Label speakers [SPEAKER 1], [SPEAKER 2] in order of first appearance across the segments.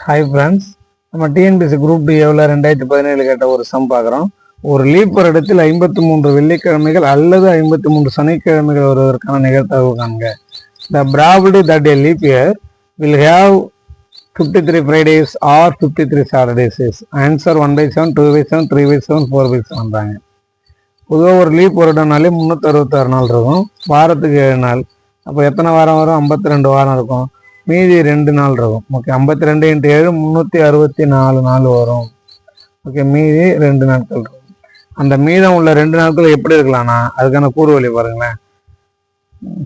[SPEAKER 1] Hi friends, நம்ம TNPSC group D எவ்வளோ 2017 கேட்ட ஒரு சம் பார்க்குறோம். ஒரு லீப் ஒரு இடத்தில் 53 வெள்ளிக்கிழமைகள் அல்லது 53 சனிக்கிழமைகள் வருவதற்கான நிகழ்தகவு காண்க. The probability that a leap year will have 53 Fridays or 53 Saturdays is answer 1/7, 2/7, 3/7, 4/7. பொதுவாக ஒரு லீப் வருடம்னாலே 366 நாள் இருக்கும், வாரத்துக்கு 7 நாள். அப்போ எத்தனை வாரம் வரும்? 52 வாரம் இருக்கும், மீதி 2 நாள் இருக்கும். ஓகே, 52 × 7 364 நாள் வரும். ஓகே, மீதி 2 நாட்கள் இருக்கும். அந்த மீதம் உள்ள 2 நாட்கள் எப்படி இருக்கலாம்னா அதுக்கான கூறு வழி பாருங்களேன்.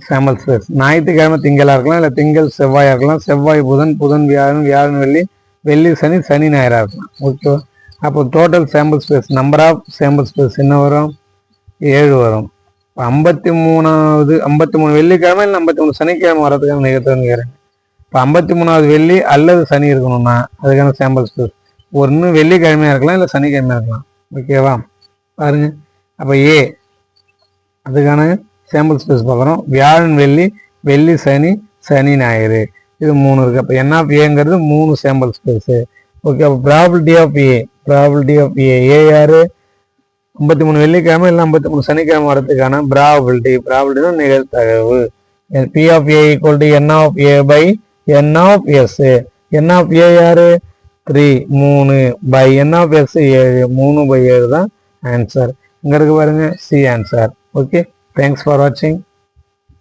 [SPEAKER 1] சாம்பிள் ஸ்பேஸ் ஞாயிற்றுக்கிழமை திங்களா இருக்கலாம், இல்லை திங்கள் செவ்வாயா இருக்கலாம், செவ்வாய் புதன், புதன் வியாழன், வியாழன் வெள்ளி, வெள்ளி சனி, சனி ஞாயிறா இருக்கலாம். ஓகே, அப்போ total sample space number of sample space என்ன வரும்? 7 வரும். 53 வெள்ளிக்கிழமை இல்லை 53 சனிக்கிழமை வரதுக்கான நிகழ்த்துன்னு கேட்குறேன். இப்போ 53வது வெள்ளி அல்லது சனி இருக்கணும்னா அதுக்கான சாம்பிள் ஸ்பேஸ் ஒன்று வெள்ளிக்கிழமையாக இருக்கலாம், இல்லை சனிக்கிழமையாக இருக்கலாம். ஓகேவா, பாருங்க. அப்போ ஏ அதுக்கான சாம்பிள் ஸ்பேஸ் பார்க்குறோம். வியாழன் வெள்ளி, வெள்ளி சனி, சனி ஞாயிறு, இது 3 இருக்குது. அப்போ என் ஆஃப் ஏங்கிறது 3 சாம்பிள் ஸ்பேஸு. ஓகே, அப்போ ப்ராபிலிட்டி ஆஃப் ஏ யார்? 53 வெள்ளிக்கிழமை இல்லை 53 சனிக்கிழமை வரதுக்கான ப்ராபிலிட்டி தான் நிகழ்தகவு. P of A equal to N of A by N of S. N of A யாரு? 3 by N of S 7. 3/7 தான் ஆன்சர். இங்க இருக்கு பாருங்க, C answer. Okay, thanks for வாட்சிங்.